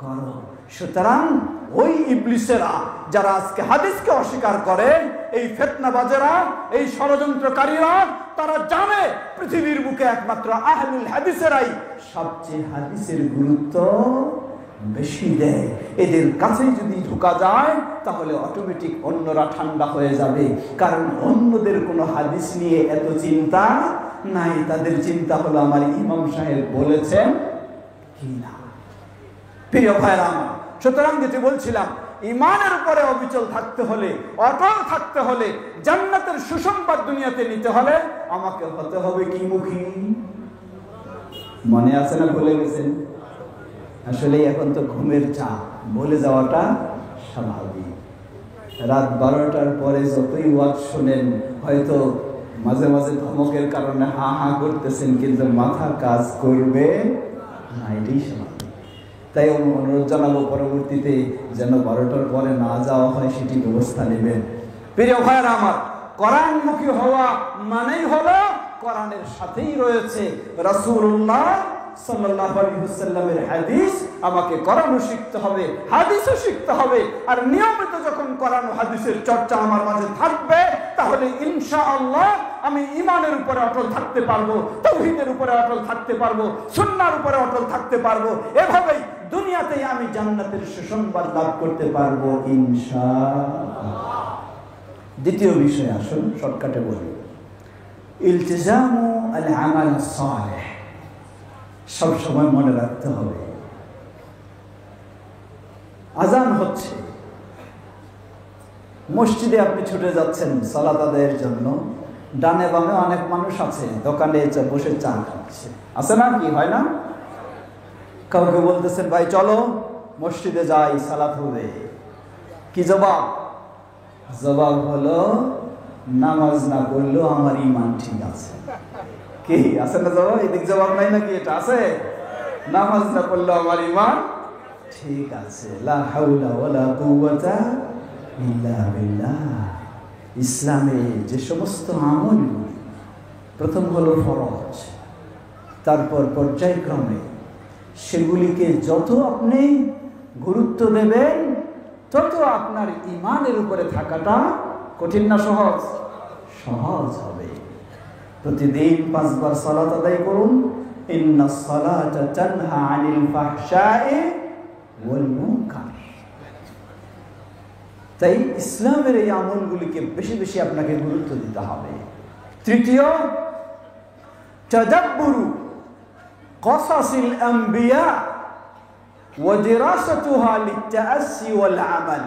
করো। সুতরাং ওই ইবলিসেরা যারা আজকে হাদিসকে অস্বীকার করে, এই ফিতনাবাজেরা, এই ষড়যন্ত্রকারীরা, তারা জানে পৃথিবীর বুকে একমাত্র আহলুল হাদিসেরাই সবচেয়ে হাদিসের গুরুত্ব বেশি দেয়। এদের কাছে যদি ঢোকা যায় তাহলে অটোমেটিক অন্যরা ঠান্ডা হয়ে যাবে। কারণ অন্যদের কোনো হাদিস নিয়ে এত চিন্তা নাই, তাদের চিন্তা হলো আমার ইমাম সাহেব বলেছেন কি না। প্রিয় ভাইরা, সুতরাং যেটি বলছিলাম, ইমানের উপরে অবিচল থাকতে হলে, অটল থাকতে হলে, জান্নাতের সুসংবাদ দুনিয়াতে নিতে হলে আমাকে হতে হবে কি মুখী? মনে আছে না ভুলে গেছেন? আসলে এখন তো ঘুমের চাপ, বলে যাওয়াটা স্বাভাবিক। রাত 12টার পরে যতই ওয়াজ শোনেন, হয়তো মাঝে মাঝে ধমকের কারণে হা হা করতেছেন, কিন্তু মাথা কাজ করবে না, এটাই স্বাভাবিক। তাই অনুরোধ জানাবো পরবর্তীতে যেন 12টার পরে না যাওয়া হয়, সেটি ব্যবস্থা নেবেন। প্রিয় ভাইরা আমার, কোরআনমুখী হওয়া মানেই হলো কোরআনের সাথেই রয়েছে রাসূলুল্লাহ সাল্লাল্লাহু আলাইহি ওয়াসাল্লামের হাদিস। আমাকে কোরআনও শিখতে হবে, হাদিসও শিখতে হবে। আর নিয়মিত যখন কোরআন ও হাদিসের চর্চা আমার মাঝে থাকবে, তাহলে ইনশাআল্লাহ আমি ঈমানের উপরে অটল থাকতে পারবো, তাওহীদের উপরে অটল থাকতে পারবো, সুন্নাহর উপরে অটল থাকতে পারবো। এভাবেই দুনিয়াতেই আমি জান্নাতের সুসংবাদ লাভ করতে পারবো ইনশাআল্লাহ। দ্বিতীয় বিষয় আসুন শর্টকাটে বলি, ইলতিজামু আল আমাল সালেহ। সব সময় মনে রাখতে হবে, আজান হচ্ছে, মসজিদে আপনি ছুটে যাচ্ছেন সালাত আদায়ের জন্য, ডানে বামে অনেক মানুষ আছে, দোকানে বসে চা খাচ্ছে, আছে না? কি হয় না? কাউকে বলতেছেন, ভাই চলো মসজিদে যাই, সালাত হবে। কি জবাব? জবাব হলো, নামাজ না পড়লেও আমার ঈমান ঠিক আছে। কি আছে না জবাব? এদিক জবাব নাই নাকি? এটা আছে, নামাজ না পড়লেও আমার ঈমান ঠিক আছে। লা হাওলা ওয়ালা কুওয়াতা ইল্লা বিল্লাহ। ইসলামে যে সমস্ত আমলগুলি, প্রথম হলো ফরজ, তারপর পর্যায়ক্রমে সেগুলিকে যত আপনি গুরুত্ব দেবেন, তত আপনার ঈমানের উপরে থাকাটা কঠিন না সহজ? সহজ হবে। প্রতিদিন 5 বার সালাত আদায় করুন। ইন্নাস সালাতা তানহা আনিল ফাহশাই ওয়াল মুনকার। তাই ইসলামের এই আমলগুলিকে বেশি বেশি আপনাকে গুরুত্ব দিতে হবে। তৃতীয়, তাদাব্বুরু কসাসিল আম্বিয়া ওয়া দিরাসাতুহা লিত-তাআসসি ওয়াল আমাল।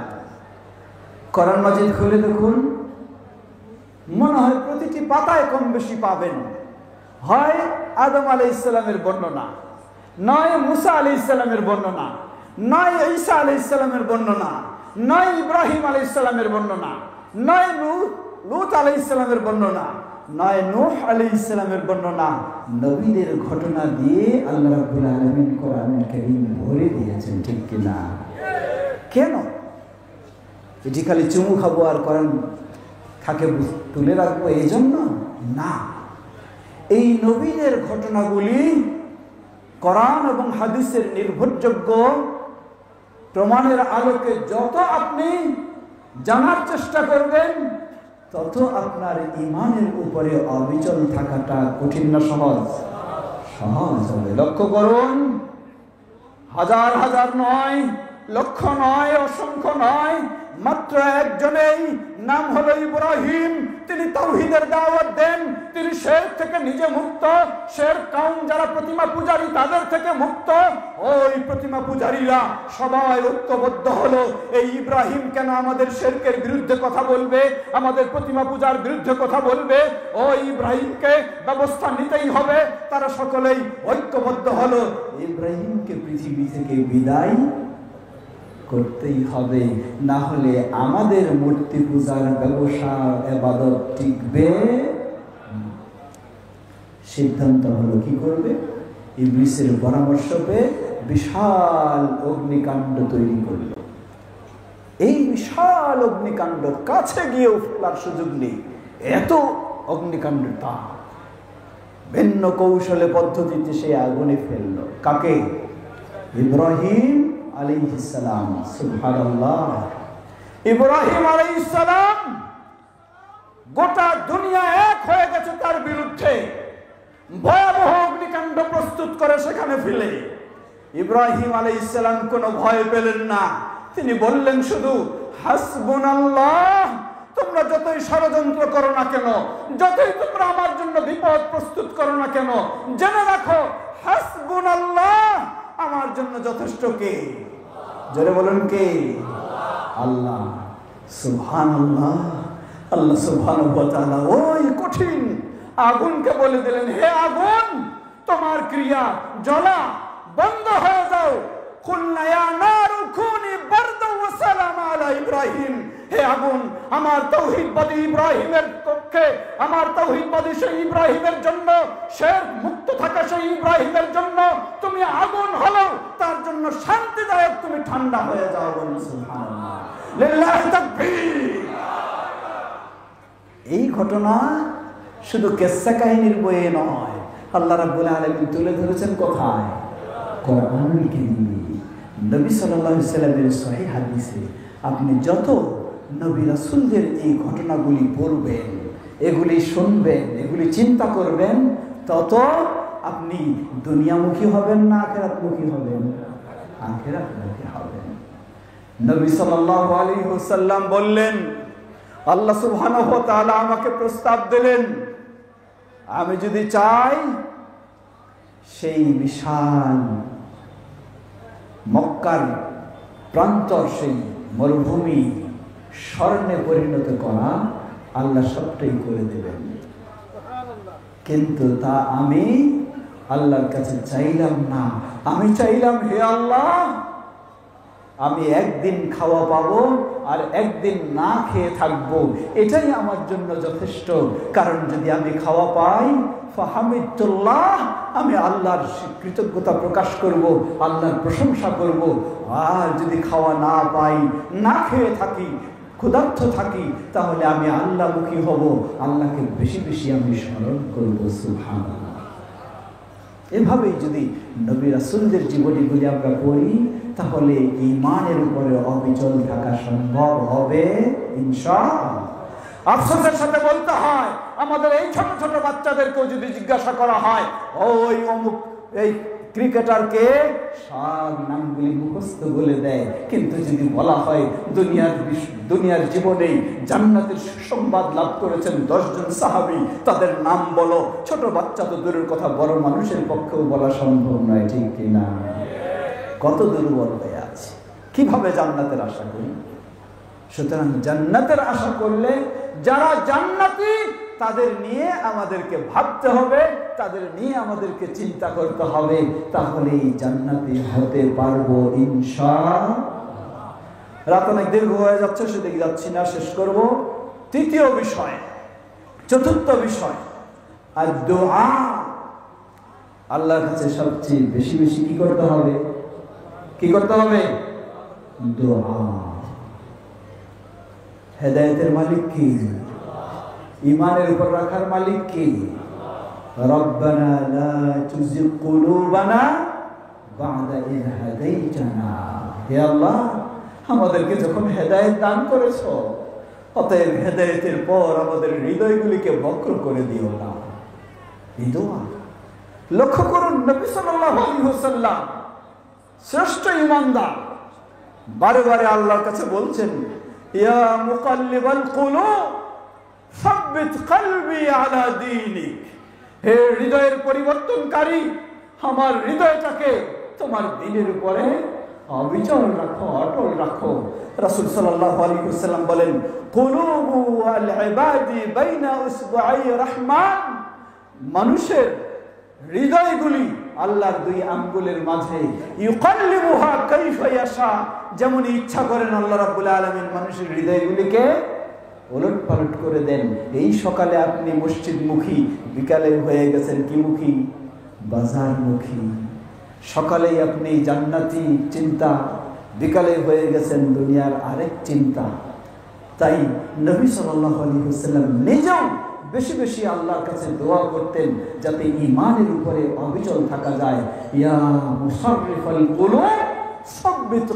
কোরআন মাজিদ খুলে দেখুন, মনে হয় প্রতিটি পাতায় কম বেশি পাবেন হয় আদম আলাইহিস সালামের বর্ণনা, নয় মুসা আলাইহিস সালামের বর্ণনা, নয় ঈসা আলাইহিস সালামের বর্ণনা, নয় ইব্রাহিম আলাইহিস সালামের বর্ণনা, নয় লূত আলাইহিস সালামের বর্ণনা, নয় নূহ আলাইহিস সালামের বর্ণনা। নবীদের ঘটনা দিয়ে আল্লাহ রাব্বুল আলামিন কোরআনুল কারীম ভরে দিয়েছেন, ঠিক কিনা? কেন এটি খালি চুমু খাবো আর কোরআন থাকে তুলে রাখবো এই জন্য না। এই নবীদের ঘটনাগুলি কোরআন এবং হাদিসের নির্ভরযোগ্য প্রমাণের আলোকে যত আপনি জানার চেষ্টা করবেন, তত আপনার ঈমানের উপরে অবিচল থাকাটা কঠিন না সহজ? সহজ হবে। লক্ষ্য করুন, হাজার হাজার নয়, লক্ষ নয়, অসংখ্য নয়, মাত্র একজনেই, নাম হলো ইব্রাহিম। তিনি তাওহীদের দাওয়াত দেন, তিনি শিরক থেকে নিজে মুক্ত, শিরক কাউম যারা প্রতিমা পূজারী তাদের থেকে মুক্ত। ওই প্রতিমা পূজারীরা সবাই ঐক্যবদ্ধ হলো, এই ইব্রাহিম কেন আমাদের শিরকের বিরুদ্ধে কথা বলবে, আমাদের প্রতিমা পূজার বিরুদ্ধে কথা বলবে, ওই ইব্রাহিমকে ব্যবস্থা নিতেই হবে। তারা সকলেই ঐক্যবদ্ধ হলো, ইব্রাহিমকে পৃথিবী থেকে বিদায় করতেই হবে, না হলে আমাদের মূর্তি পূজার ব্যবসা ইবাদত টিকবে। সিদ্ধান্ত হলো কি করবে? ইবলিসের পরামর্শ পেয়ে বিশাল অগ্নিকাণ্ড তৈরি করল। এই বিশাল অগ্নিকাণ্ড কাছে গিয়েও ফেলার সুযোগ নেই, এত অগ্নিকাণ্ড তাপ। ভিন্ন কৌশলে পদ্ধতিতে সে আগুনে ফেললো। কাকে? ইব্রাহিম আলাইহিস সালাম। সুবহানাল্লাহ। ইব্রাহিম আলাইহিস সালাম, গোটা দুনিয়া এক হয়ে গেছে তার বিরুদ্ধে, ভয়াবহ অগ্নিকাণ্ড প্রস্তুত করে সেখানে ফেলে। ইব্রাহিম আলাইহিস সালাম কোনো ভয় পেলেন না, তিনি বললেন শুধু হাসবুনাল্লাহ। তোমরা যতই ষড়যন্ত্র করো না কেন, যতই তোমরা আমার জন্য বিপদ প্রস্তুত করো না কেন, জেনে রাখো হাসবুনাল্লাহ, আমার জন্য যথেষ্ট কে? জোরে বলুন কে? আল্লাহ। সুবহানাল্লাহ। আল্লাহ সুবহানাহু ওয়া তাআলা ওই কঠিন আগুনকে বলে দিলেন, হে আগুন, তোমার ক্রিয়া জ্বলা বন্ধ হয়ে যাও। কুলনা ইয়া নারু কুনি বারদান ওয়া সালামা আলা ইব্রাহিম। হে আগুন, আমার তাওহীদবাদী ইব্রাহিমের পক্ষে, আমার তাওহীদবাদী সেই ইব্রাহিমের জন্য, শিরক মুক্ত থাকা সেই ইব্রাহিমের জন্য তুমি আগুন হলো, তার জন্য শান্তিদায়ক তুমি ঠান্ডা হয়ে যাও। বলুন সুবহানাল্লাহ, লিল্লাহি তাকবীর। এই ঘটনা শুধু কিসসা কাহিনীর বইয়ে নয়, আল্লাহ রাব্বুল আলামিন তুলে ধরেছেন কোথায়? কোরআনুল কারীমে, নবী সাল্লাল্লাহু আলাইহি ওয়াসাল্লামের সহিহ হাদিসে। আপনি যত নবী রাসূলদের এই ঘটনাগুলি পড়বেন, এগুলি শুনবেন, এগুলি চিন্তা করবেন, তত আপনি দুনিয়ামুখী হবেন না আখিরাতমুখী হবেন? আখিরাতমুখী হবেন। নবী সাল্লাল্লাহু আলাইহি ওয়াসাল্লাম বললেন, আল্লাহ সুবহানাহু ওয়া তাআলা আমাকে প্রস্তাব দিলেন, আমি যদি চাই সেই বিশাল মক্কার প্রান্তর, সেই মরুভূমি স্বর্ণে পরিণত করা, আল্লাহ সবটাই করে দেবেন। কিন্তু তা আমি আল্লাহর কাছে চাইলাম না। আমি চাইলাম, হে আল্লাহ, আমি একদিন খাওয়া পাবো আর একদিন না খেয়ে থাকবো, এটাই আমার জন্য যথেষ্ট। কারণ যদি আমি খাওয়া পাই, ফাহামিদুল্লাহ, আমি আল্লাহর কৃতজ্ঞতা প্রকাশ করব, আল্লাহর প্রশংসা করব। আর যদি খাওয়া না পাই, না খেয়ে থাকি, ক্ষুধার্ত থাকি, তাহলে আমি আল্লাহমুখী হব, আল্লাহকে বেশি বেশি আমি স্মরণ করব। সুবহানাল্লাহ। এভাবেই যদি নবী রাসূলদের জীবনীগুলি আমরা পড়ি, তাহলে ঈমানের উপরে অবিচল থাকা সম্ভব হবে ইনশাআল্লাহ। আফসোসের সাথে বলতে হয়, আমাদের এই ছোট ছোট বাচ্চাদেরকেও যদি জিজ্ঞাসা করা হয়, ওই অমুক এই ক্রিকেটারকে সব নামগুলি মুখস্থ বলে দেয়, কিন্তু যদি বলা হয় দুনিয়ার জীবনে জান্নাতের সুসংবাদ লাভ করেছেন 10 জন সাহাবী, তাদের নাম বলো, ছোট বাচ্চা তো দূরের কথা, বড় মানুষের পক্ষেও বলা সম্ভব নয়, ঠিক কিনা? কত দুর্বল হয়ে আছে, কিভাবে জান্নাতের আশা করি? সুতরাং জান্নাতের আশা করলে যারা জান্নাতি তাদের নিয়ে আমাদেরকে ভাবতে হবে, তাদের নিয়ে আমাদেরকে চিন্তা করতে হবে, তাহলেই জান্নাতি হতে পারবো ইনশাআল্লাহ। রাত অনেক দীর্ঘ হয়ে যাচ্ছে, সেদিকে যাচ্ছি না, শেষ করব। তৃতীয় বিষয়, চতুর্থ বিষয়, আর দোয়া। আল্লাহর কাছে সবচেয়ে বেশি বেশি কি করতে হবে? কি করতে হবে? দোয়া। হেদায়েতের মালিক কি? ইমানের উপর রাখার মালিক কি? রব্বানা লা তুযিগ কুলুবানা বা'দা ইয হাদাইতানা। হে আল্লাহ, আমাদেরকে যখন হেদায়েত দান করেছো, অতএব হেদায়েতের পর আমাদের হৃদয়গুলিকে বক্র করে দিও না। এই দোয়া লক্ষ্য করুন, নবী সাল্লাল্লাহু আলাইহি ওয়াসাল্লাম শ্রেষ্ঠ ঈমানদার বারে বারে আল্লাহর কাছে বলছেন, ইয়া মুকাল্লিবাল কুলুব সাব্বিত কলবি আলা দীনিক। হে হৃদয়ের পরিবর্তনকারী, আমার হৃদয়টাকে তোমার দ্বীনের উপরে অবিচল রাখো, অটল রাখো। রাসূল সাল্লাল্লাহু আলাইহি ওয়াসাল্লাম বলেন, কুলুবু আল ইবাদি বাইনা উসবুআই রহমান। মানুষের হৃদয়গুলি আল্লাহর 2 আঙ্গুলের মাঝে, ইউকাল্লিবুহা কাইফা ইয়াশা, যেমন ইচ্ছা করেন আল্লাহ রাব্বুল আলামিন মানুষের হৃদয়গুলিকে ওলটপালট করে দেন। এই সকালে আপনি মসজিদমুখী, বিকালে হয়ে গেছেন কি মুখী? বাজারমুখী। সকালেই আপনি জান্নাতি চিন্তা, বিকালে হয়ে গেছেন দুনিয়ার আরেক চিন্তা। তাই নবী সাল্লাল্লাহু আলাইহি ওয়াসাল্লাম নিজেও বেশি বেশি আল্লাহর কাছে দোয়া করতেন, যাতে ঈমানের উপরে অবিচল থাকা যায়। ইয়া মুসাররিফাল কুলুব সাব্বিত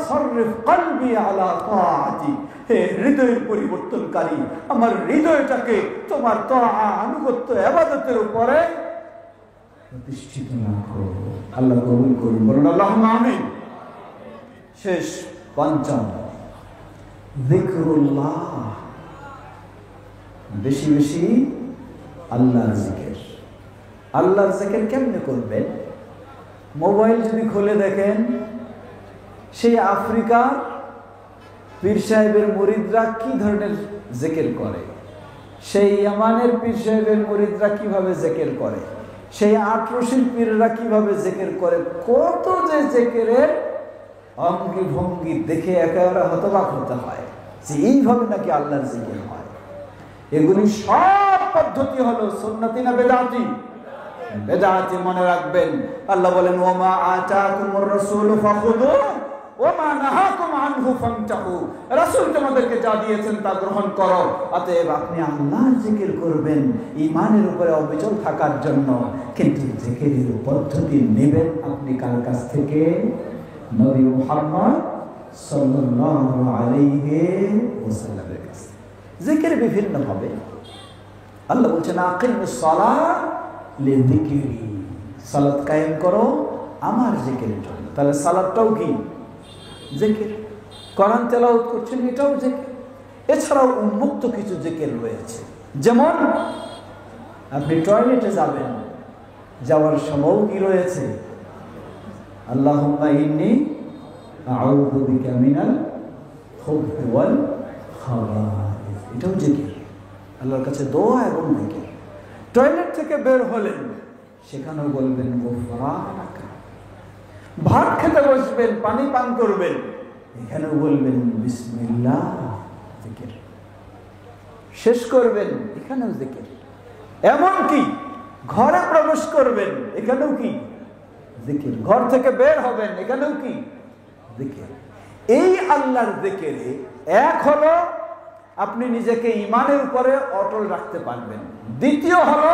সাররিফ কলবি আলা তাআতি। হে হৃদয়ের পরিবর্তনকারী, আমার হৃদয়টাকে তোমার তাআ, আনুগত্য, ইবাদতের উপরে প্রতিষ্ঠিত রাখো। আল্লাহ কবুল করুন, বলুন আল্লাহুম্মা আমিন। শেষ, পঞ্চম, যিকরুল্লাহ। বেশি বেশি আল্লাহর জিকির। আল্লাহর জিকির কেমনে করবেন? মোবাইল যদি খুলে দেখেন, সেই আফ্রিকার পীর সাহেবের মুরিদরা কি ধরনের জিকির করে, সেই ইয়ামানের পীর সাহেবের মুরিদরা কিভাবে জিকির করে, সেই আটরশির পীররা কিভাবে জিকির করে, কত যে জিকিরের অঙ্গি ভঙ্গি দেখে একেবারে হতবাক হতে হয় যে এইভাবে নাকি আল্লাহর জিকির হয়। এগুলি সব পদ্ধতি হলো সুন্নতি না বেদাতি? বেদাতি। মনে রাখবেন, আল্লাহ বলেন, ওমা আতাকুমুর রাসূলু ফাখুযু ওমা নাহাকুম আনহু ফান্তাহু। রাসূল তোমাদেরকে যা দিয়েছেন তা গ্রহণ করো। অতএব আপনি আল্লাহর জিকির করবেন ঈমানের উপরে অবিচল থাকার জন্য, কিন্তু জিকিরের পদ্ধতি নেবেন আপনি কার কাছ থেকে? নবী মুহাম্মদ সাল্লাল্লাহু আলাইহি ওয়াসাল্লামের কাছ থেকে। জিকির বিভিন্ন হবে। আল্লাহ বলছেন, আকিমুস সালাহ লিযিকরি। সালাত কায়েম করো আমার জিকিরের জন্য। তাহলে সালাতটাও কি? জিকির। কোরআন তেলাওয়াত করছেন, এটাও জিকির। এছাড়াও উন্মুক্ত কিছু জিকির রয়েছে, যেমন আপনি টয়লেটে যাবেন, যাওয়ার সময়ও কি রয়েছে? আল্লাহুম্মা ইন্নী আউযু বিকা মিনাল খুবথি ওয়াল খাবাইস। এটাও জিকির, আল্লাহর কাছে দোয়া এবং জিকির। টয়লেট থেকে বের হলেন, সেখানেও বলবেন গুফরানাকা। ভাত খেতে বসবেন, পানি পান করবেন, এখানেও বলবেন বিসমিল্লাহ, জিকির। শেষ করবেন, এখানেও জিকির। এমনকি ঘরে প্রবেশ করবেন, এখানেও কি? জিকির। ঘর থেকে বের হবেন, এখানেও কি? জিকির। এই আল্লাহর জিকিরে এক হলো আপনি নিজেকে ঈমানের উপরে অটল রাখতে পারবেন, দ্বিতীয় হলো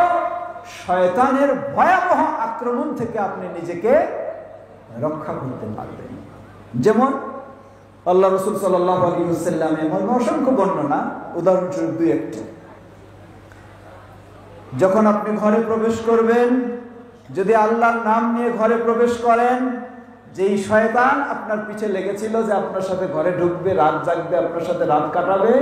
শয়তানের ভয়াবহ আক্রমণ থেকে আপনি নিজেকে রক্ষা করতে পারবেন। যেমন আল্লাহ রাসূল সাল্লাল্লাহু আলাইহি ওয়াসাল্লাম এমন অসংখ্য বর্ণনা, উদাহরণস্বরূপ 2-1টি। যখন আপনি ঘরে প্রবেশ করবেন, যদি আল্লাহর নাম নিয়ে ঘরে প্রবেশ করেন, যেই শয়তান আপনার পিছে লেগেছিল যে আপনার সাথে ঘরে ঢুকবে, রাত জাগবে, আপনার সাথে রাত কাটাবে,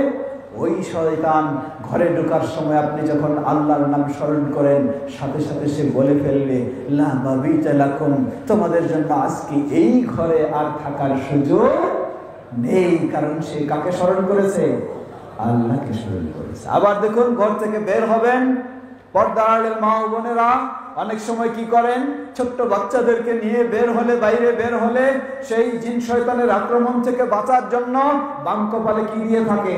ওই শয়তান ঘরে ঢোকার সময় আপনি যখন আল্লাহর নাম স্মরণ করেন, সাথে সাথে সে বলে ফেলবে, লা মাবিতা লাকুম, তোমাদের জন্য আজকে এই ঘরে আর থাকার সুযোগ নেই। কারণ সে কাকে স্মরণ করেছে? আল্লাহকে স্মরণ করেছে। আবার দেখুন, ঘর থেকে বের হবেন, পর্দার আড়ালের মা ও বোনেরা অনেক সময় কি করেন, ছোট্ট বাচ্চাদেরকে নিয়ে বের হলে, বাইরে বের হলে সেই জিন শয়তানের আক্রমণ থেকে বাঁচার জন্য বাম কপালে কি দিয়ে থাকে?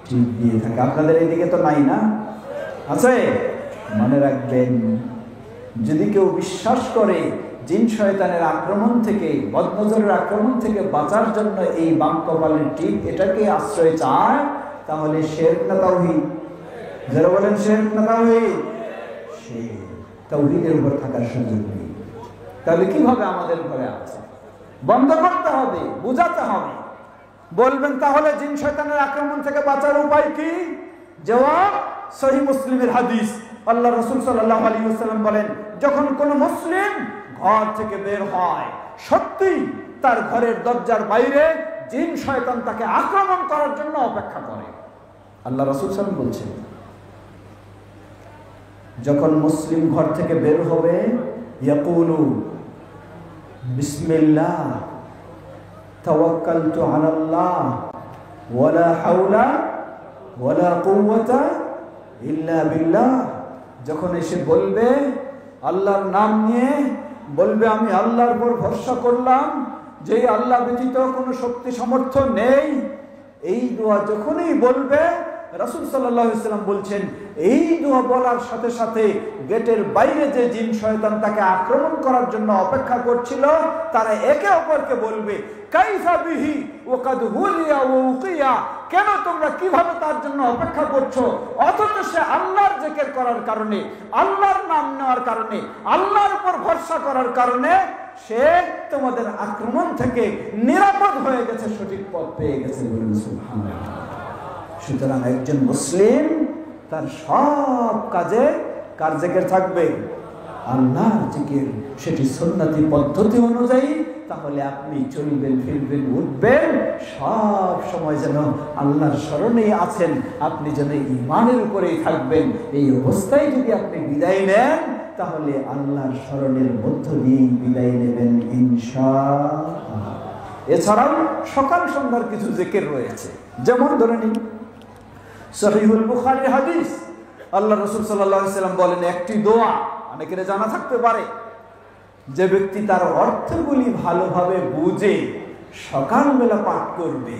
টিপ দিয়ে থাকে। আপনাদের এইদিকে তো নাই না? আছে? মনে রাখবেন, যদি কেউ বিশ্বাস করে জিন শয়তানের আক্রমণ থেকে, বদনজরের আক্রমণ থেকে বাঁচার জন্য এই বাম কপালের টিপ এটাকে আশ্রয় চায়, তাহলে শিরক না তাওহীদ? যারা বলেন শিরক না তাওহীদ? সে তাওহীদের উপর থাকার সুযোগ নেই। তাহলে কিভাবে আমাদের ঘরে আছে? বন্ধ করতে হবে, বুঝাতে হবে। বলবেন তাহলে জিন শয়তানের আক্রমণ থেকে বাঁচার উপায় কি? জবাব, সহিহ মুসলিমের হাদিস। আল্লাহ রাসূল সাল্লাল্লাহু আলাইহি ওয়াসাল্লাম বলেন, যখন কোন মুসলিম ঘর থেকে বের হয়, সত্যি তার ঘরের দরজার বাইরে জিন শয়তান তাকে আক্রমণ করার জন্য অপেক্ষা করে। আল্লাহ রাসূল সাল্লাল্লাহু আলাইহি ওয়াসাল্লাম বলছেন, যখন মুসলিম ঘর থেকে বের হবে, ইয়াকুলু বিসমিল্লাহ তাওয়াক্কালতু আলাল্লাহ ওয়ালা হাওলা ওয়ালা কুওয়াতা ইল্লা বিল্লাহ, যখন এসে বলবে আল্লাহর নাম নিয়ে, বলবে আমি আল্লাহর উপর ভরসা করলাম, যে আল্লাহ ব্যতীত কোনো শক্তি সামর্থ্য নেই, এই দোয়া যখনই বলবে, রাসূল সাল্লাল্লাহু আলাইহি ওয়াসাল্লাম বলছেন, এই দোয়া বলার সাথে সাথে গেটের বাইরে যে জিন শয়তান তাকে আক্রমণ করার জন্য অপেক্ষা করছিল, তারা একে অপরকে বলবে, কাইফা বিহি ওয়াকাদ হুলিয়া ওয়া উকিয়া, কেন তোমরা কিভাবে তার জন্য অপেক্ষা করছো, অথচ সে আল্লাহর জিকির করার কারণে, আল্লাহর নাম নেওয়ার কারণে, আল্লাহর উপর ভরসা করার কারণে সে তোমাদের আক্রমণ থেকে নিরাপদ হয়ে গেছে, সঠিক পথ পেয়ে গেছে। বলুন সুবহানাল্লাহ। সুতরাং একজন মুসলিম তার সব কাজে কার জিকির থাকবে? আল্লাহর জিকির, সেটি সুন্নতি পদ্ধতি অনুযায়ী। তাহলে আপনি চলবেন, ফিরবেন, উঠবেন, সব সময় যেন আল্লাহর স্মরণেই আছেন, আপনি যেন ঈমানের উপরেই থাকবেন। এই অবস্থায় যদি আপনি বিদায় নেন, তাহলে আল্লাহর স্মরণের মধ্য দিয়েই বিদায় নেবেন ইনশাআল্লাহ। এছাড়াও সকাল সন্ধ্যার কিছু জিকির রয়েছে, যেমন ধরে নিন সহিহুল বুখারীর হাদিস। আল্লাহ রাসূল সাল্লাল্লাহু আলাইহি ওয়াসাল্লাম বলেন, একটি দোয়া অনেকের জানা থাকতে পারে, যে ব্যক্তি তার অর্থগুলি ভালোভাবে বুঝে সকালবেলা পাঠ করবে,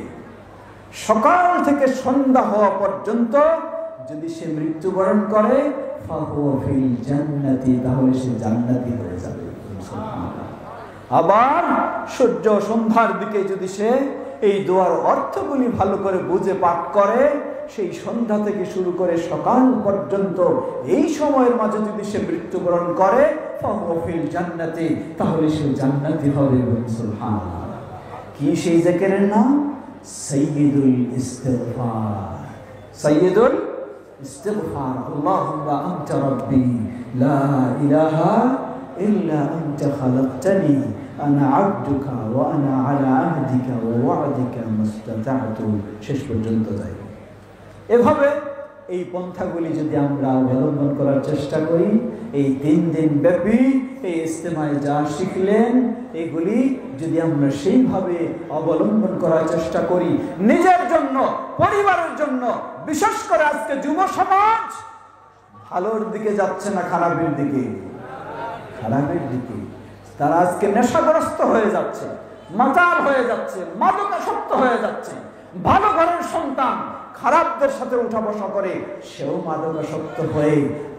সকাল থেকে সন্ধ্যা হওয়া পর্যন্ত যদি সে মৃত্যুবরণ করে, ফাহুয়া ফিল জান্নাতি, তাহলে সে জান্নাতি হয়ে যাবে। আবার সূর্য সন্ধ্যার দিকে যদি সে এই দোয়ার অর্থগুলি ভালো করে বুঝে পাঠ করে, সেই সন্ধ্যা থেকে শুরু করে সকাল পর্যন্ত এই সময়ের মাঝে যদি সে মৃত্যুবরণ করে, ফাহুয়া ফিল জান্নাতি, তাহলে সে জান্নাতি হবে। সুবহানাল্লাহ। কি সেই জিকিরের নাম? সাইয়্যিদুল ইস্তিগফার। সাইয়্যিদুল ইস্তিগফার। আল্লাহুম্মা আনতা রাব্বি লা ইলাহা ইল্লা আনতা খালাকতানি আনা আবদুকা ওয়া আনা আলা আহদিকা ওয়া ওয়া'দিকা মাস্তাতা'তু, শেষ পর্যন্ত যাই। এভাবে এই পন্থাগুলি যদি আমরা অবলম্বন করার চেষ্টা করি, এই 3 দিন ব্যাপী এই ইজতেমায় যা শিখলেন, এগুলি যদি আমরা সেইভাবে অবলম্বন করার চেষ্টা করি, নিজের জন্য, পরিবারের জন্য, বিশেষ করে আজকে যুব সমাজ ভালোর দিকে যাচ্ছে না খারাপের দিকে? খারাপের দিকে। তারা আজকে নেশাগ্রস্ত হয়ে যাচ্ছে, মাতাল হয়ে যাচ্ছে, মাদকাসক্ত হয়ে যাচ্ছে। ভালো ঘরের সন্তান খারাপদের সাথে উঠা বসা করে, সেও মাদকাসক্ত হয়ে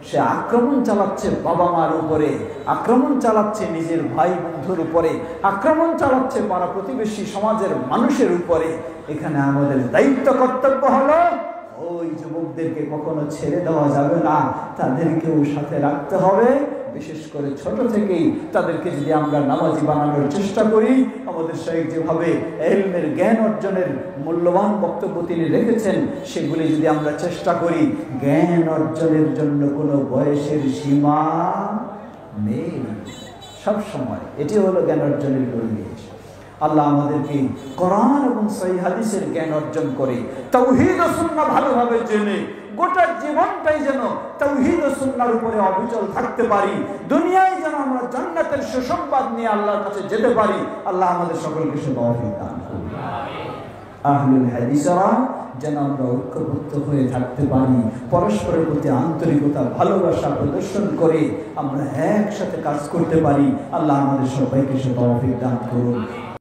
সে আক্রমণ চালাচ্ছে বাবা মার উপরে, আক্রমণ চালাচ্ছে নিজের ভাই বন্ধুর উপরে, আক্রমণ চালাচ্ছে পাড়া প্রতিবেশী সমাজের মানুষের উপরে। এখানে আমাদের দায়িত্ব, কর্তব্য হলো ওই যুবকদেরকে কখনো ছেড়ে দেওয়া যাবে না, তাদেরকেও সাথে রাখতে হবে। বিশেষ করে ছোট থেকেই তাদেরকে যদি আমরা নামাজি বানানোর চেষ্টা করি, আমাদের শাইখ যেভাবে ইলমের জ্ঞান অর্জনের মূল্যবান বক্তব্য তিনি রেখেছেন, সেগুলি যদি আমরা চেষ্টা করি, জ্ঞান অর্জনের জন্য কোনো বয়সের সীমা নেই সব সময়। এটি হলো জ্ঞান অর্জনের পরিবেশ। আল্লাহ আমাদেরকে কোরআন এবং সহিহ হাদিসের জ্ঞান অর্জন করে তাওহীদ ও সুন্নাহ ভালোভাবে জেনে গোটা জীবনটাই যেন তাওহীদ ও সুন্নাহর উপরে অবিচল থাকতে পারি, দুনিয়ায় যেন আমরা জান্নাতের সুসংবাদ নিয়ে আল্লাহর কাছে যেতে পারি। আল্লাহ আমাদের সকলকে সে তৌফিক দান করুন। আহলুল হাদিসরা যেন আমরা ঐক্যবদ্ধ হয়ে থাকতে পারি, পরস্পরের প্রতি আন্তরিকতা ভালোবাসা প্রদর্শন করে আমরা একসাথে কাজ করতে পারি। আল্লাহ আমাদের সবাইকে সে তৌফিক দান করুন।